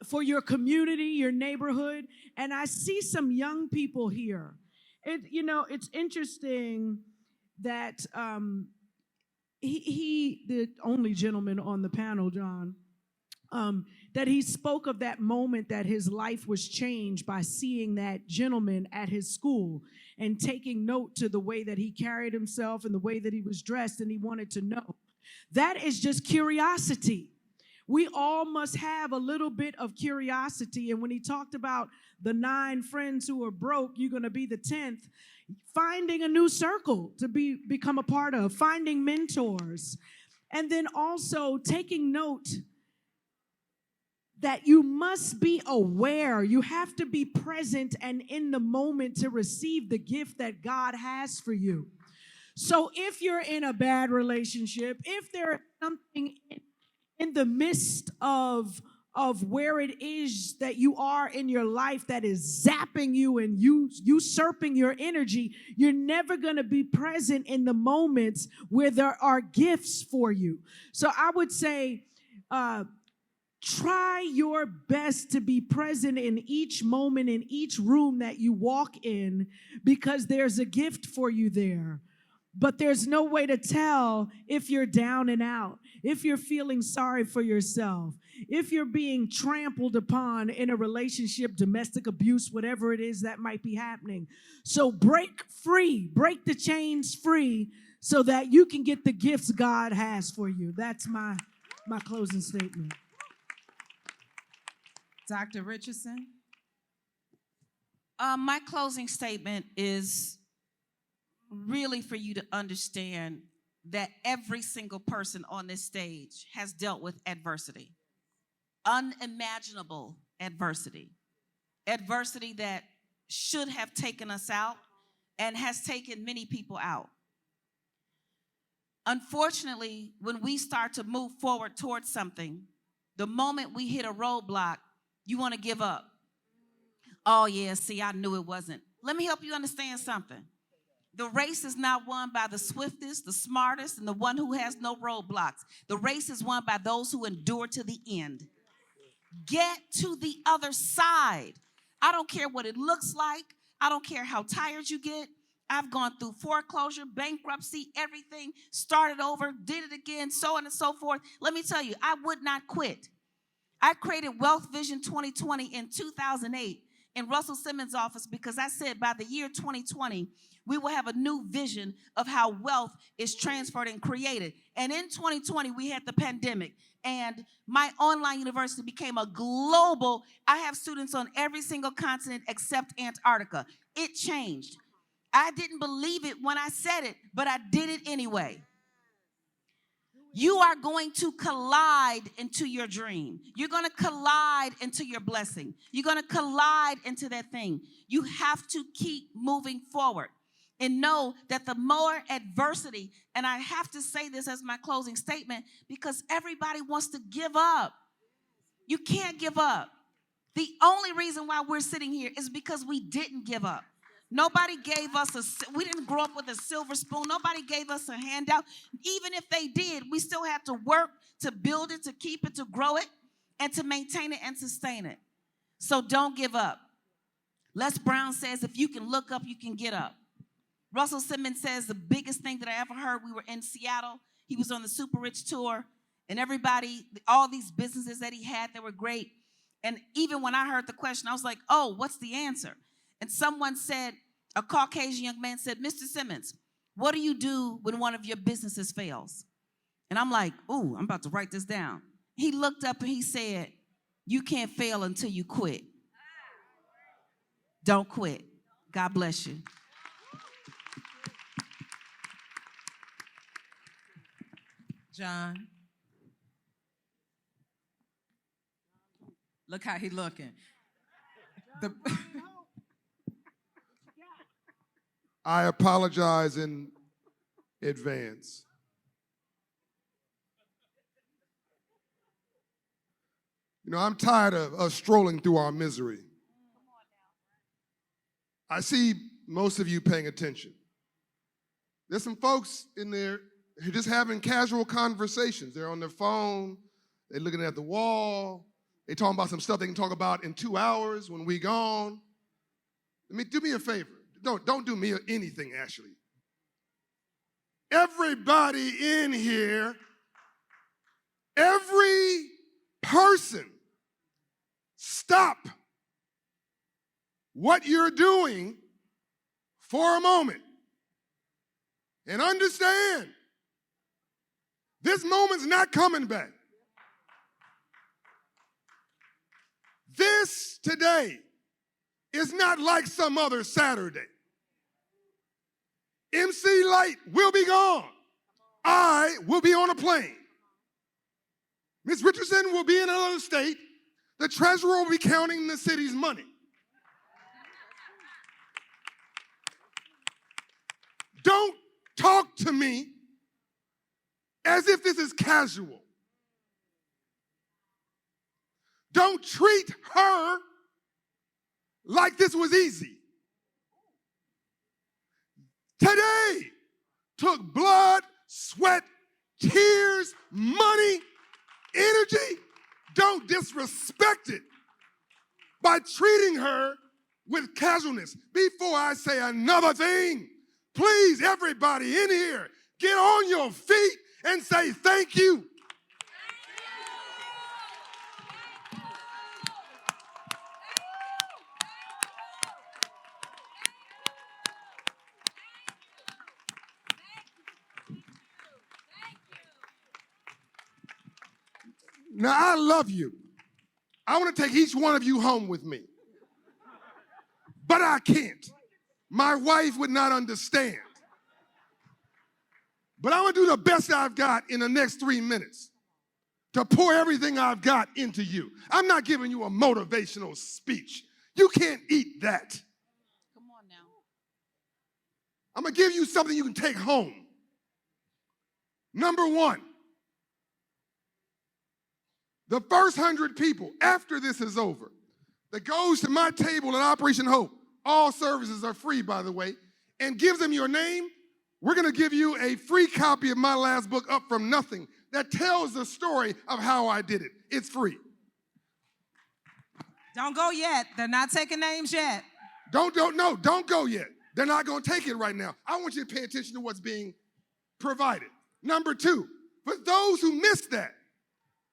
for your community, your neighborhood. And I see some young people here. It's interesting that he, the only gentleman on the panel, John, that he spoke of that moment that his life was changed by seeing that gentleman at his school and taking note to the way that he carried himself and the way that he was dressed, and he wanted to know. That is just curiosity. We all must have a little bit of curiosity. And when he talked about the 9 friends who are broke, you're going to be the 10th, finding a new circle to become a part of, finding mentors, and then also taking note that you must be aware. You have to be present and in the moment to receive the gift that God has for you. So if you're in a bad relationship, if there's something in the midst of where it is that you are in your life that is zapping you and usurping your energy, you're never going to be present in the moments where there are gifts for you. So I would say, try your best to be present in each moment, in each room that you walk in, because there's a gift for you there. But there's no way to tell if you're down and out, if you're feeling sorry for yourself, if you're being trampled upon in a relationship, domestic abuse, whatever it is that might be happening. So break free, break the chains free so that you can get the gifts God has for you. That's my closing statement. Dr. Richardson? My closing statement is really for you to understand that every single person on this stage has dealt with adversity, unimaginable adversity, adversity that should have taken us out and has taken many people out. Unfortunately, when we start to move forward towards something, the moment we hit a roadblock, you want to give up. Oh yeah, see, I knew it wasn't. Let me help you understand something. The race is not won by the swiftest, the smartest, and the one who has no roadblocks. The race is won by those who endure to the end. Get to the other side. I don't care what it looks like. I don't care how tired you get. I've gone through foreclosure, bankruptcy, everything, started over, did it again, so on and so forth. Let me tell you, I would not quit. I created Wealth Vision 2020 in 2008 in Russell Simmons' office because I said by the year 2020, we will have a new vision of how wealth is transferred and created. And in 2020, we had the pandemic, and my online university became a global. I have students on every single continent except Antarctica. It changed. I didn't believe it when I said it, but I did it anyway. You are going to collide into your dream. You're going to collide into your blessing. You're going to collide into that thing. You have to keep moving forward and know that the more adversity, and I have to say this as my closing statement because everybody wants to give up. You can't give up. The only reason why we're sitting here is because we didn't give up. Nobody gave us we didn't grow up with a silver spoon. Nobody gave us a handout. Even if they did, we still had to work to build it, to keep it, to grow it, and to maintain it and sustain it. So don't give up. Les Brown says, if you can look up, you can get up. Russell Simmons says the biggest thing that I ever heard, we were in Seattle. He was on the Super Rich Tour, and everybody, all these businesses that he had, they were great. And even when I heard the question, I was like, oh, what's the answer? And someone said, a Caucasian young man said, Mr. Simmons, what do you do when one of your businesses fails? And I'm like, ooh, I'm about to write this down. He looked up and he said, you can't fail until you quit. Don't quit. God bless you. John. Look how he looking. I apologize in advance. You know, I'm tired of us strolling through our misery. I see most of you paying attention. There's some folks in there who are just having casual conversations. They're on their phone, they're looking at the wall, they're talking about some stuff they can talk about in 2 hours when we gone. Do me a favor. Don't do me anything, Ashley. Everybody in here, every person, stop what you're doing for a moment and understand this moment's not coming back. This today is not like some other Saturday. MC Light will be gone. I will be on a plane. Ms. Richardson will be in another state. The treasurer will be counting the city's money. Don't talk to me as if this is casual. Don't treat her like this was easy. Today took blood, sweat, tears, money, energy. Don't disrespect it by treating her with casualness. Before I say another thing, please, everybody in here, get on your feet and say thank you. Now, I love you. I want to take each one of you home with me. But I can't. My wife would not understand. But I'm going to do the best I've got in the next 3 minutes to pour everything I've got into you. I'm not giving you a motivational speech. You can't eat that. Come on now. I'm going to give you something you can take home. Number one, the first 100 people after this is over that goes to my table at Operation Hope, all services are free, by the way, and gives them your name, we're going to give you a free copy of my last book, Up From Nothing, that tells the story of how I did it. It's free. Don't go yet. They're not taking names yet. Don't go yet. They're not going to take it right now. I want you to pay attention to what's being provided. Number two, for those who missed that,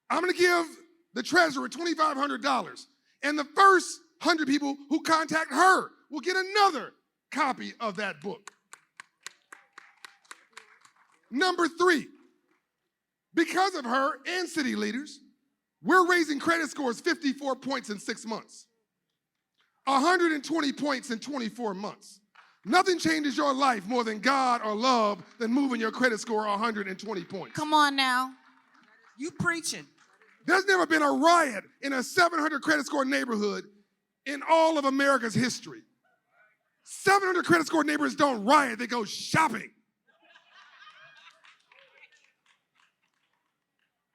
I'm going to give the treasurer $2,500. And the first 100 people who contact her will get another copy of that book. Number three, because of her and city leaders, we're raising credit scores 54 points in 6 months, 120 points in 24 months, Nothing changes your life more than God or love than moving your credit score 120 points. Come on now. You preaching. There's never been a riot in a 700 credit score neighborhood in all of America's history. 700 credit score neighborhoods don't riot, they go shopping.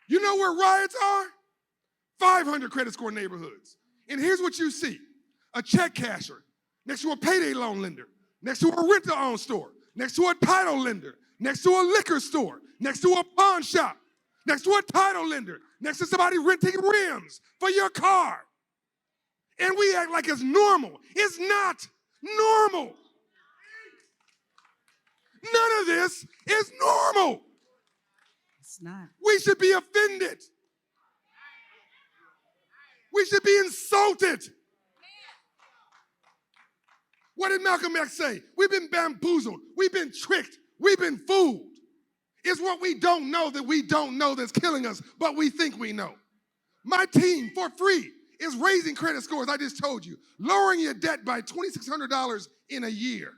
You know where riots are? 500 credit score neighborhoods. And here's what you see. A check casher next to a payday loan lender, next to a rent-to-own store, next to a title lender, next to a liquor store, next to a pawn shop, next to a title lender, next to somebody renting rims for your car. And we act like it's normal. It's not normal. None of this is normal. It's not. We should be offended. We should be insulted. What did Malcolm X say? We've been bamboozled. We've been tricked. We've been fooled. It's what we don't know that we don't know that's killing us, but we think we know. My team, for free, is raising credit scores, I just told you, lowering your debt by $2,600 in a year,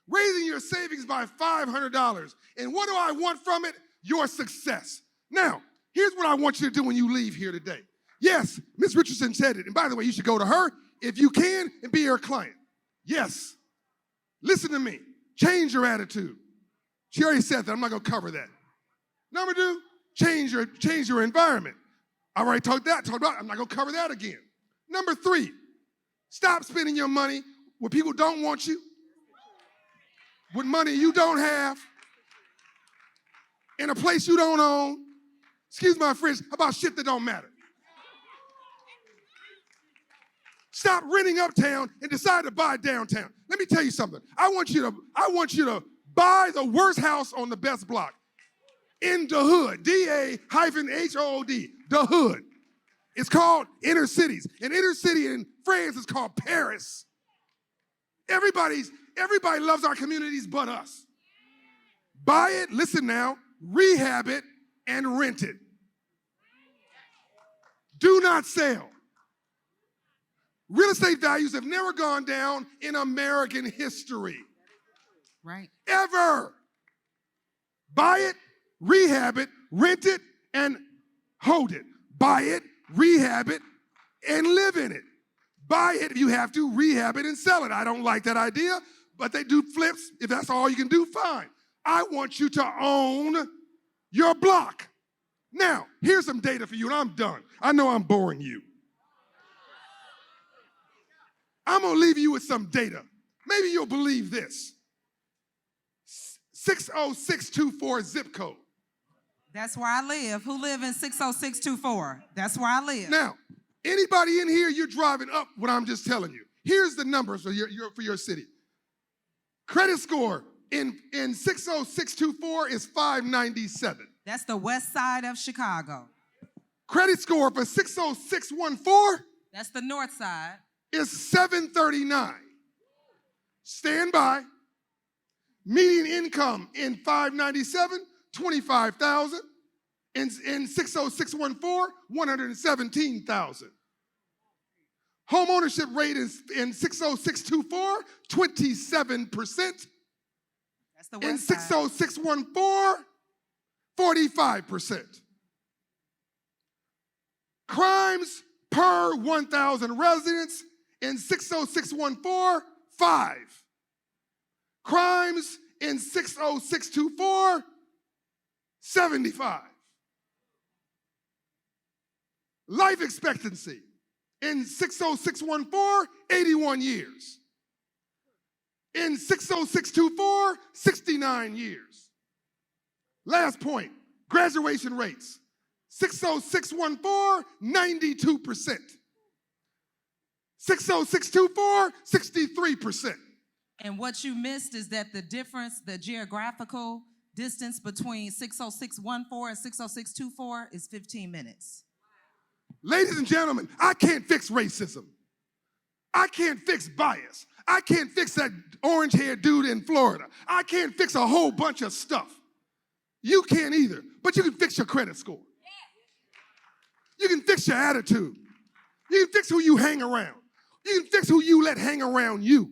raising your savings by $500. And what do I want from it? Your success. Now, here's what I want you to do when you leave here today. Yes, Ms. Richardson said it. And by the way, you should go to her if you can and be her client. Yes. Listen to me. Change your attitude. She already said that. I'm not going to cover that. Number two, change your environment. I already talked about it. I'm not going to cover that again. Number three, stop spending your money where people don't want you, with money you don't have, in a place you don't own. Excuse my French, about shit that don't matter. Stop renting uptown and decide to buy downtown. Let me tell you something. I want you to buy the worst house on the best block in the hood. D-A-H-O-O-D, the hood. It's called inner cities. An inner city in France is called Paris. Everybody loves our communities but us. Buy it, listen now, rehab it, and rent it. Do not sell. Real estate values have never gone down in American history. Right. Ever. Buy it, rehab it, rent it, and hold it. Buy it, rehab it, and live in it. Buy it if you have to, rehab it and sell it. I don't like that idea, but they do flips. If that's all you can do, fine. I want you to own your block. Now, here's some data for you, and I'm done. I know I'm boring you. I'm going to leave you with some data. Maybe you'll believe this. 60624 zip code. That's where I live. Who live in 60624? That's where I live. Now, anybody in here, you're driving up what I'm just telling you. Here's the numbers for your city. Credit score in 60624 is 597. That's the west side of Chicago. Credit score for 60614 That's the north side. is 739. Stand by. Median income in 597, 25,000. In 60614, 117,000. Home ownership rate is in 60624, 27%. That's the In west side. 60614, 45%. Crimes per 1,000 residents in 60614, 5. Crimes in 60624, 75. Life expectancy in 60614, 81 years. In 60624, 69 years. Last point, graduation rates. 60614, 92%. 60624, 63%. And what you missed is that the difference, the geographical distance between 60614 and 60624 is 15 minutes. Ladies and gentlemen, I can't fix racism. I can't fix bias. I can't fix that orange-haired dude in Florida. I can't fix a whole bunch of stuff. You can't either, but you can fix your credit score. You can fix your attitude. You can fix who you hang around. You can fix who you let hang around you.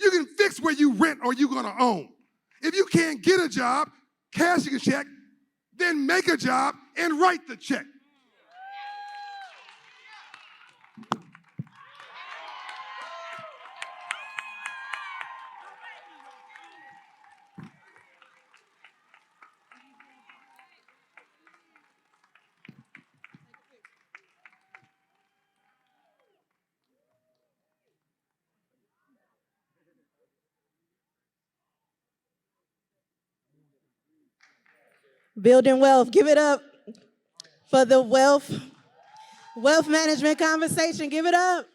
You can fix where you rent or you're gonna own. If you can't get a job, cash your check, then make a job and write the check. Building wealth. Give it up for the wealth management conversation. Give it up.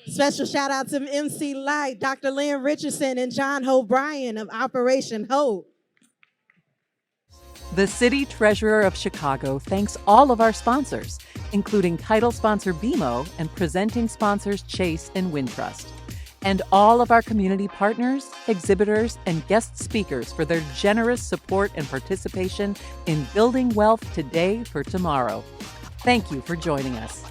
Special shout out to MC Light, Dr. Lynn Richardson, and John O'Brien of Operation Hope. The City Treasurer of Chicago thanks all of our sponsors, including title sponsor BMO and presenting sponsors Chase and Wintrust, and all of our community partners, exhibitors, and guest speakers for their generous support and participation in building wealth today for tomorrow. Thank you for joining us.